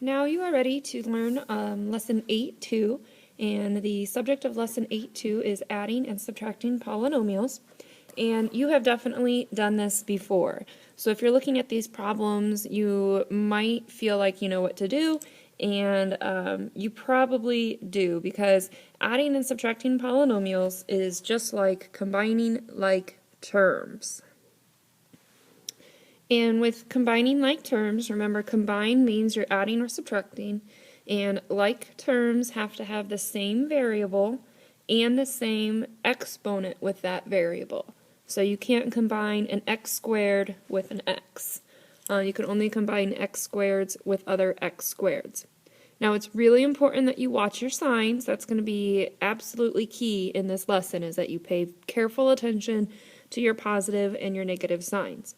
now you are ready to learn Lesson 8.2, and the subject of Lesson 8.2 is adding and subtracting polynomials. And you have definitely done this before. So if you're looking at these problems, you might feel like you know what to do, and you probably do, because adding and subtracting polynomials is just like combining like terms. And with combining like terms, remember combine means you're adding or subtracting, and like terms have to have the same variable and the same exponent with that variable. So you can't combine an x squared with an x. You can only combine x squareds with other x squareds. Now it's really important that you watch your signs. That's going to be absolutely key in this lesson, is that you pay careful attention to your positive and your negative signs.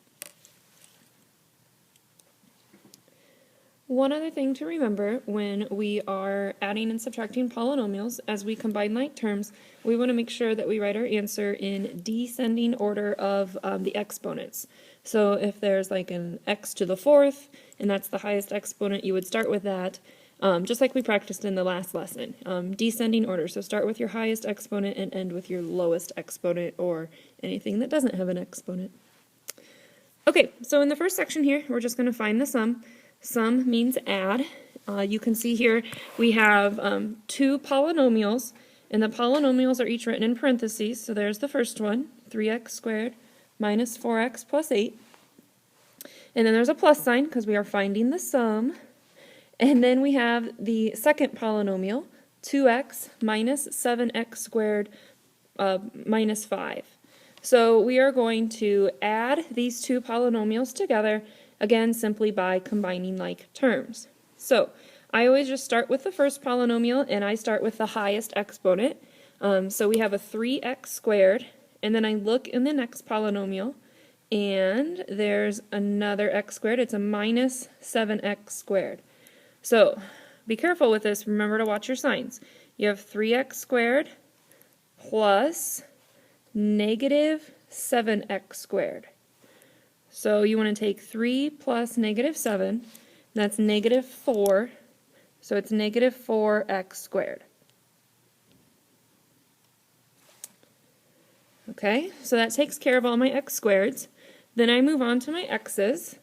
One other thing to remember when we are adding and subtracting polynomials, as we combine like terms, we want to make sure that we write our answer in descending order of the exponents. So if there's like an x to the fourth, and that's the highest exponent, you would start with that, just like we practiced in the last lesson. Descending order, so start with your highest exponent and end with your lowest exponent, or anything that doesn't have an exponent. Okay, so in the first section here, we're just going to find the sum. Sum means add. You can see here we have two polynomials, and the polynomials are each written in parentheses. So there's the first one, 3x squared minus 4x plus 8. And then there's a plus sign because we are finding the sum. And then we have the second polynomial, 2x minus 7x squared minus 5. So we are going to add these two polynomials together, again, simply by combining like terms. So I always just start with the first polynomial, and I start with the highest exponent. So we have a 3x squared, and then I look in the next polynomial, and there's another x squared. It's a minus 7x squared. So be careful with this. Remember to watch your signs. You have 3x squared plus negative 7x squared. So you want to take 3 plus negative 7, that's negative 4, so it's negative 4x squared. Okay, so that takes care of all my x squareds. Then I move on to my x's.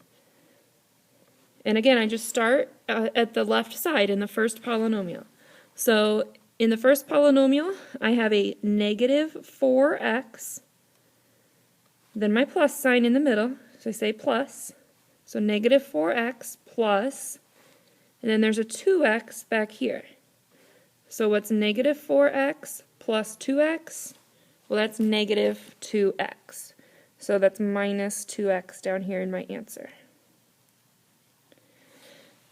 And again, I just start at the left side in the first polynomial. So in the first polynomial, I have a negative 4x, then my plus sign in the middle. So I say plus, so negative 4x plus, and then there's a 2x back here. So what's negative 4x plus 2x? Well, that's negative 2x. So that's minus 2x down here in my answer.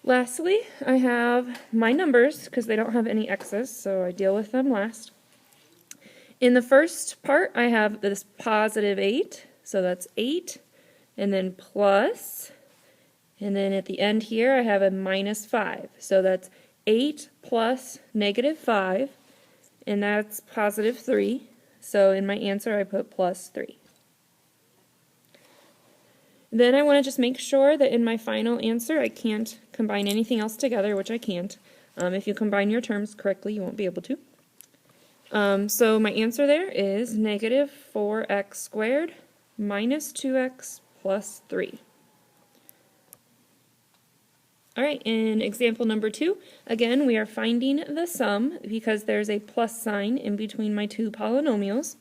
Lastly, I have my numbers, because they don't have any x's, so I deal with them last. In the first part, I have this positive 8, so that's 8. And then plus, and then at the end here I have a minus 5. So that's 8 plus negative 5, and that's positive 3. So in my answer I put plus 3. Then I want to just make sure that in my final answer I can't combine anything else together, which I can't. If you combine your terms correctly, you won't be able to. So my answer there is negative 4x squared minus 2x plus 3. Alright, in example number 2, again we are finding the sum because there's a plus sign in between my two polynomials.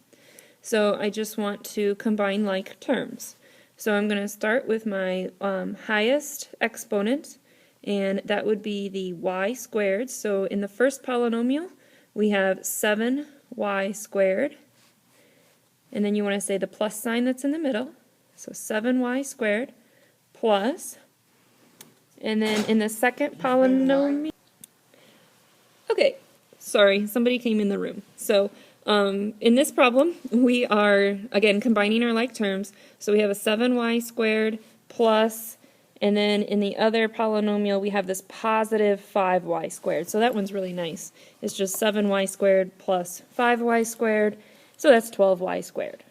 So I just want to combine like terms. So I'm going to start with my highest exponent, and that would be the y squared. So in the first polynomial we have 7y squared, and then you want to say the plus sign that's in the middle. So 7y squared plus, and then in the second polynomial, okay, sorry, somebody came in the room. So in this problem, we are, again, combining our like terms. So we have a 7y squared plus, and then in the other polynomial, we have this positive 5y squared. So that one's really nice. It's just 7y squared plus 5y squared, so that's 12y squared.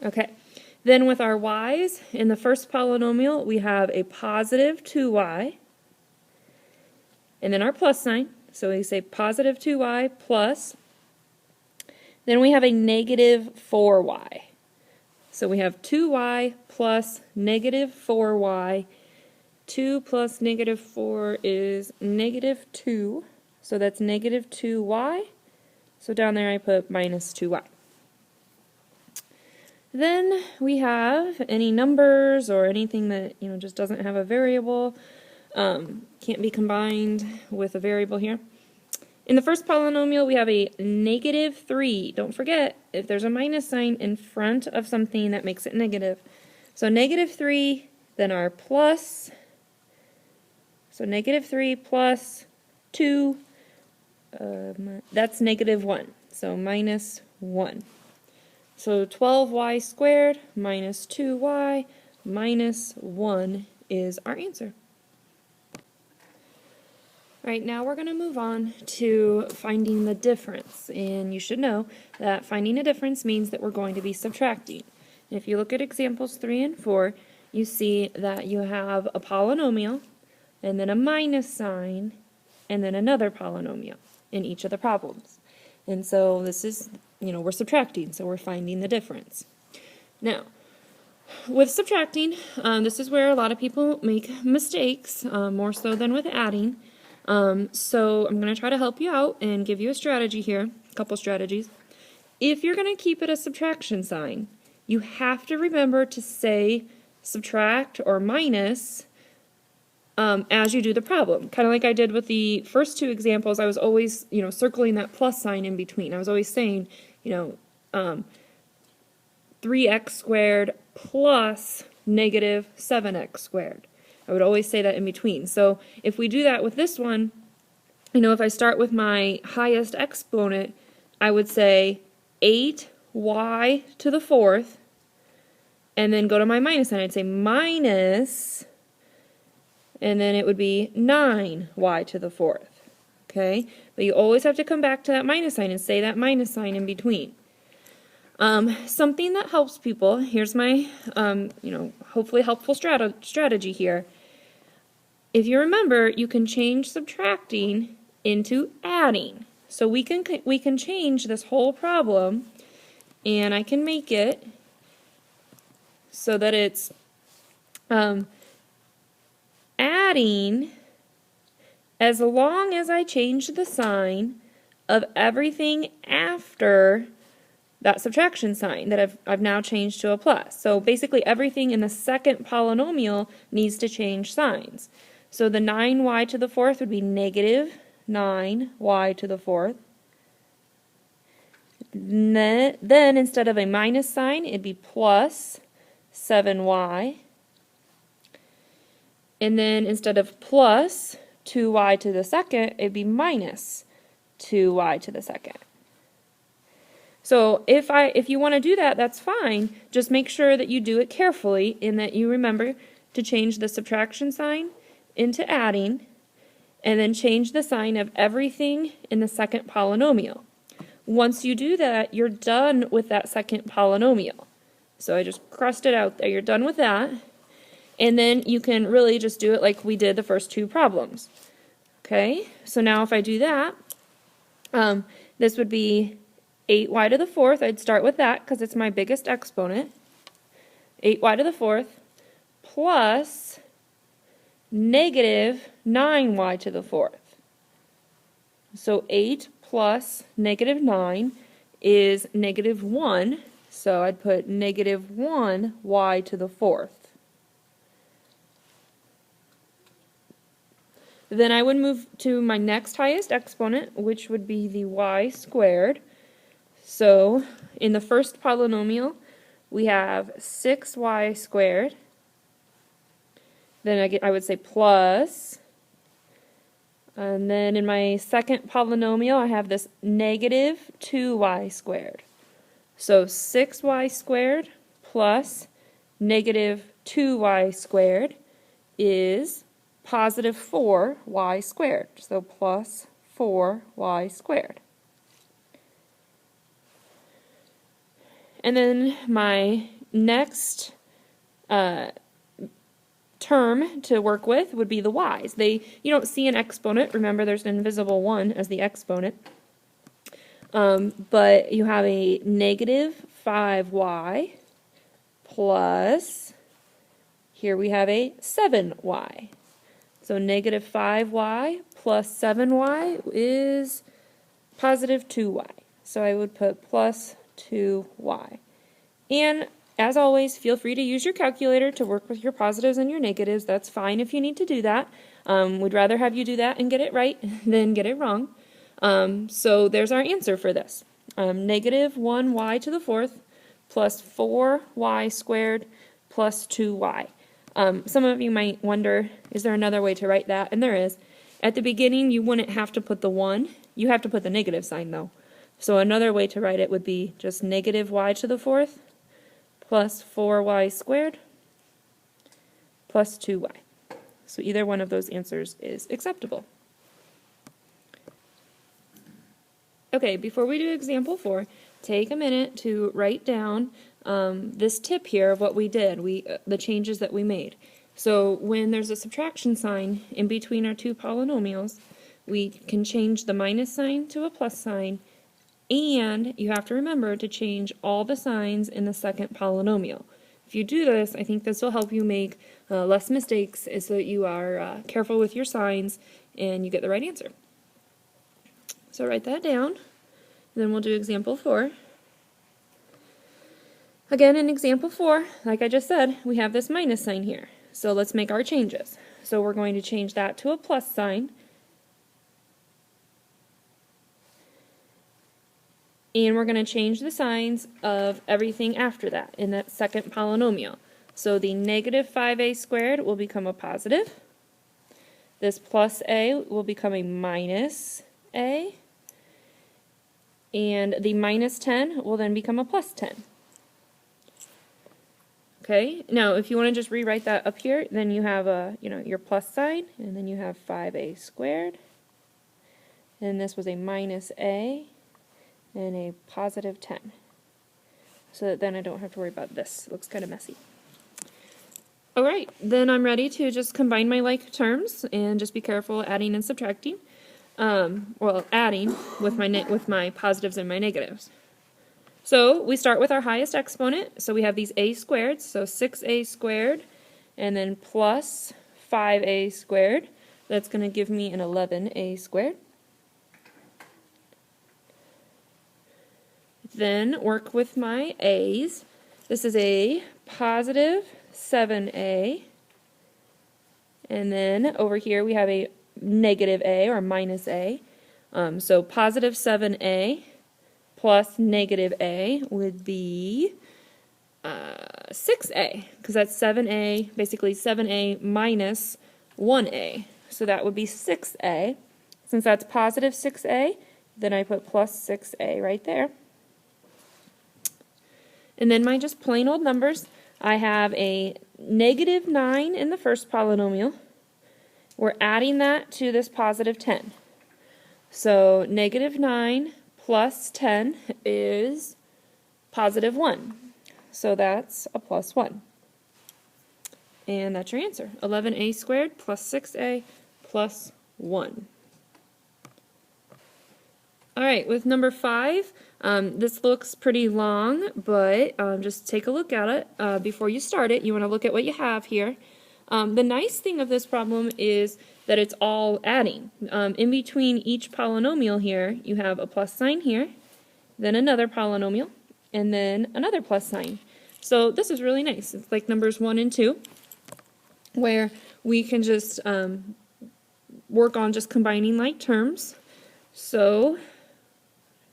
Okay, Then with our y's, in the first polynomial, we have a positive 2y, and then our plus sign. So we say positive 2y plus, then we have a negative 4y. So we have 2y plus negative 4y. 2 plus negative 4 is negative 2. So that's negative 2y. So down there I put minus 2y. Then we have any numbers or anything that just doesn't have a variable, can't be combined with a variable here. In the first polynomial we have a negative 3. Don't forget, if there's a minus sign in front of something, that makes it negative. So negative 3, then our plus, so negative 3 plus 2, that's negative 1, so minus 1. So 12y squared minus 2y minus 1 is our answer. All right, now we're going to move on to finding the difference. And you should know that finding a difference means that we're going to be subtracting. If you look at examples 3 and 4, you see that you have a polynomial, and then a minus sign, and then another polynomial in each of the problems. And so this is, we're subtracting, so we're finding the difference. Now, with subtracting, this is where a lot of people make mistakes, more so than with adding. So I'm going to try to help you out and give you a strategy here, a couple strategies. If you're going to keep it a subtraction sign, you have to remember to say subtract or minus as you do the problem. Kind of like I did with the first two examples, I was always, circling that plus sign in between. I was always saying, 3x squared plus negative 7x squared. I would always say that in between. So if we do that with this one, if I start with my highest exponent, I would say 8y to the fourth, and then go to my minus sign. I'd say minus, and then it would be 9y to the fourth. Okay? But you always have to come back to that minus sign and say that minus sign in between. Something that helps people, here's my, hopefully helpful strategy here. If you remember, you can change subtracting into adding. So we can change this whole problem, and I can make it so that it's adding as long as I change the sign of everything after that subtraction sign that I've now changed to a plus. So basically everything in the second polynomial needs to change signs. So the 9y to the fourth would be negative 9y to the fourth. Then instead of a minus sign, it'd be plus 7y. And then instead of plus 2y to the second, it'd be minus 2y to the second. So if you want to do that, that's fine. Just make sure that you do it carefully and that you remember to change the subtraction sign into adding, and then change the sign of everything in the second polynomial. Once you do that, you're done with that second polynomial. So I just crossed it out there. You're done with that. And then you can really just do it like we did the first two problems. Okay, so now if I do that, this would be 8y to the fourth. I'd start with that because it's my biggest exponent. 8y to the fourth plus negative 9y to the fourth. So 8 plus negative 9 is negative 1. So I'd put negative 1y to the fourth. Then I would move to my next highest exponent, which would be the y squared. So in the first polynomial, we have 6y squared. Then I would say plus. And then in my second polynomial, I have this negative 2y squared. So 6y squared plus negative 2y squared is positive 4y squared. So plus 4y squared. And then my Next term to work with would be the y's. You don't see an exponent. Remember, there's an invisible 1 as the exponent. But you have a negative 5y plus, here we have a 7y. So negative 5y plus 7y is positive 2y. So I would put plus 2y. And as always, feel free to use your calculator to work with your positives and your negatives. That's fine if you need to do that. We'd rather have you do that and get it right than get it wrong. So there's our answer for this. Negative 1y to the fourth plus 4y squared plus 2y. Some of you might wonder, is there another way to write that? And there is. At the beginning, you wouldn't have to put the 1. You have to put the negative sign, though. So another way to write it would be just negative y to the fourth plus 4y squared plus 2y. So either one of those answers is acceptable. Okay, before we do example 4, take a minute to write down this tip here of what we did, the changes that we made. So when there's a subtraction sign in between our two polynomials, we can change the minus sign to a plus sign, and you have to remember to change all the signs in the second polynomial. If you do this, I think this will help you make less mistakes so that you are careful with your signs and you get the right answer. So write that down, then we'll do example 4. Again, in example 4, like I just said, we have this minus sign here. So let's make our changes. So we're going to change that to a plus sign. And we're going to change the signs of everything after that in that second polynomial. So the negative 5a squared will become a positive. This plus a will become a minus a. And the minus 10 will then become a plus 10. Okay, now if you want to just rewrite that up here, then you have your plus sign, and then you have 5a squared. And this was a minus a and a positive 10. So that then I don't have to worry about this. It looks kind of messy. Alright, then I'm ready to just combine my like terms and just be careful adding and subtracting. Well, adding with my positives and my negatives. So we start with our highest exponent. So we have these a squareds, so 6a squared, and then plus 5a squared. That's going to give me an 11a squared. Then work with my a's. This is a positive 7a. And then over here we have a negative a or minus a. So positive 7a plus negative a would be 6a, because that's 7a, basically 7a minus 1a. So that would be 6a. Since that's positive 6a, then I put plus 6a right there. And then my just plain old numbers, I have a negative 9 in the first polynomial. We're adding that to this positive 10. So negative 9 plus 10 is positive 1. So that's a plus 1. And that's your answer. 11a squared plus 6a plus 1. Alright, with number 5, this looks pretty long, but just take a look at it before you start it. You want to look at what you have here. The nice thing of this problem is that it's all adding. In between each polynomial here, you have a plus sign here, then another polynomial, and then another plus sign. So this is really nice. It's like numbers 1 and 2, where we can just work on just combining like terms. So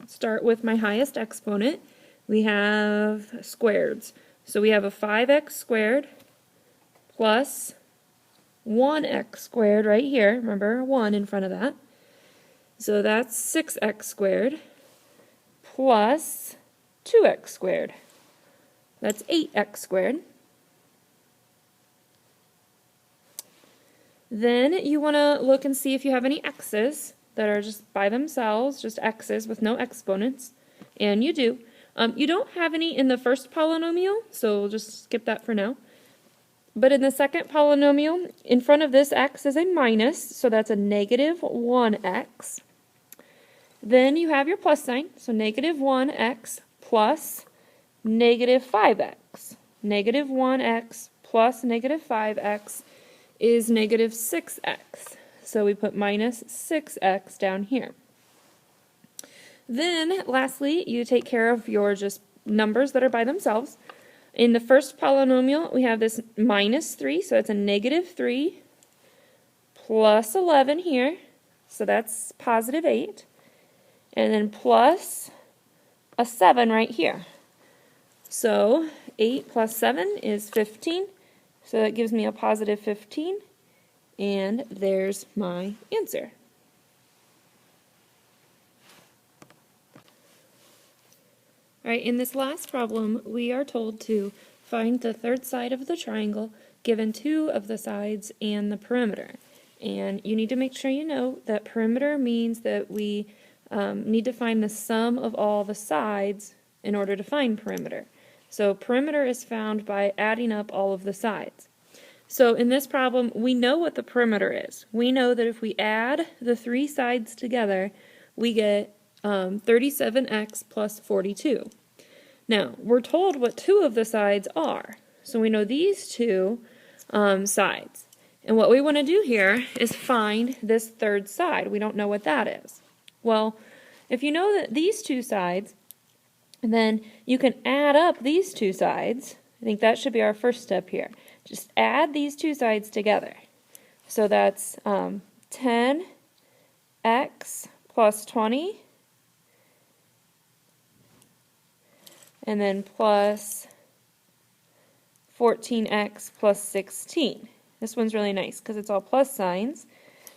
start with my highest exponent. We have squareds. So we have a 5x squared plus 1x squared right here. Remember, 1 in front of that. So that's 6x squared plus 2x squared. That's 8x squared. Then you want to look and see if you have any x's that are just by themselves, just x's with no exponents. And you do. You don't have any in the first polynomial, so we'll just skip that for now. But in the second polynomial, in front of this x is a minus, so that's a negative 1x. Then you have your plus sign, so negative 1x plus negative 5x. Negative 1x plus negative 5x is negative 6x. So we put minus 6x down here. Then, lastly, you take care of your just numbers that are by themselves. In the first polynomial, we have this minus 3, so it's a negative 3 plus 11 here, so that's positive 8, and then plus a 7 right here. So 8 plus 7 is 15, so that gives me a positive 15, and there's my answer. All right, in this last problem, we are told to find the third side of the triangle given 2 of the sides and the perimeter. And you need to make sure you know that perimeter means that we need to find the sum of all the sides in order to find perimeter. So perimeter is found by adding up all of the sides. So in this problem, we know what the perimeter is. We know that if we add the 3 sides together, we get 37x plus 42. Now, we're told what 2 of the sides are. So we know these 2 sides. And what we want to do here is find this third side. We don't know what that is. Well, if you know that these 2 sides, then you can add up these 2 sides. I think that should be our first step here. Just add these 2 sides together. So that's 10x plus 20. And then plus 14x plus 16. This one's really nice because it's all plus signs.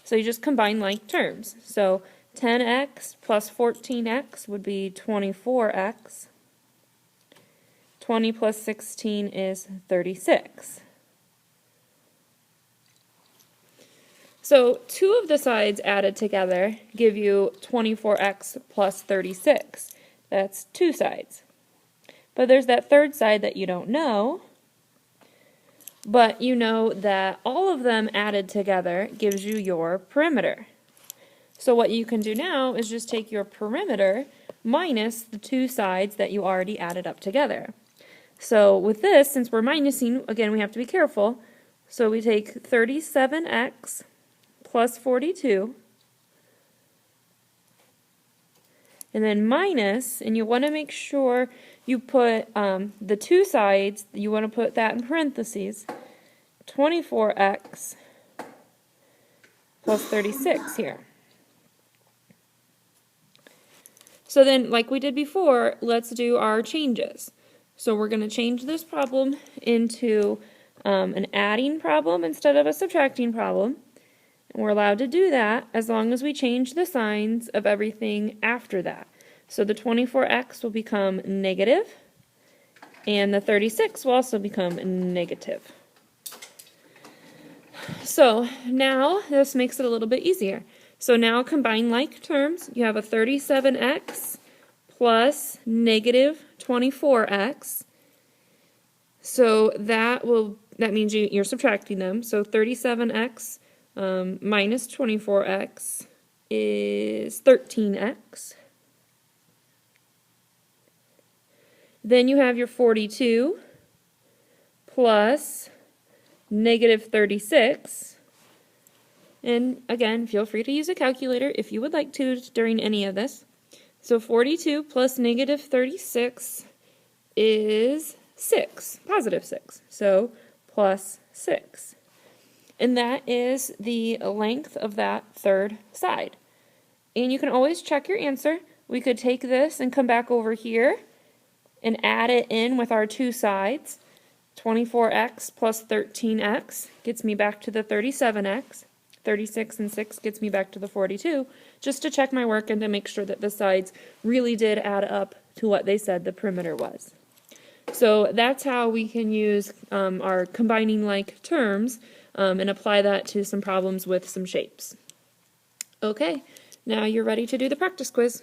So you just combine like terms. So 10x plus 14x would be 24x. 20 plus 16 is 36. So 2 of the sides added together give you 24x plus 36. That's 2 sides. But there's that third side that you don't know, but you know that all of them added together gives you your perimeter. So what you can do now is just take your perimeter minus the 2 sides that you already added up together. So with this, since we're minusing, again, we have to be careful. So we take 37x plus 42, and then minus, and you want to make sure you put the 2 sides, you want to put that in parentheses, 24x plus 36 here. So then, like we did before, let's do our changes. So we're going to change this problem into an adding problem instead of a subtracting problem. And we're allowed to do that as long as we change the signs of everything after that. So the 24x will become negative, and the 36 will also become negative. So now this makes it a little bit easier. So now combine like terms. You have a 37x plus negative 24x. So that means you're subtracting them. So 37x minus 24x is 13x. Then you have your 42 plus negative 36. And again, feel free to use a calculator if you would like to during any of this. So 42 plus negative 36 is 6, positive 6. So plus 6. And that is the length of that third side. And you can always check your answer. We could take this and come back over here and add it in with our 2 sides. 24x plus 13x gets me back to the 37x. 36 and 6 gets me back to the 42, just to check my work and to make sure that the sides really did add up to what they said the perimeter was. So that's how we can use our combining like terms and apply that to some problems with some shapes. Okay, now you're ready to do the practice quiz.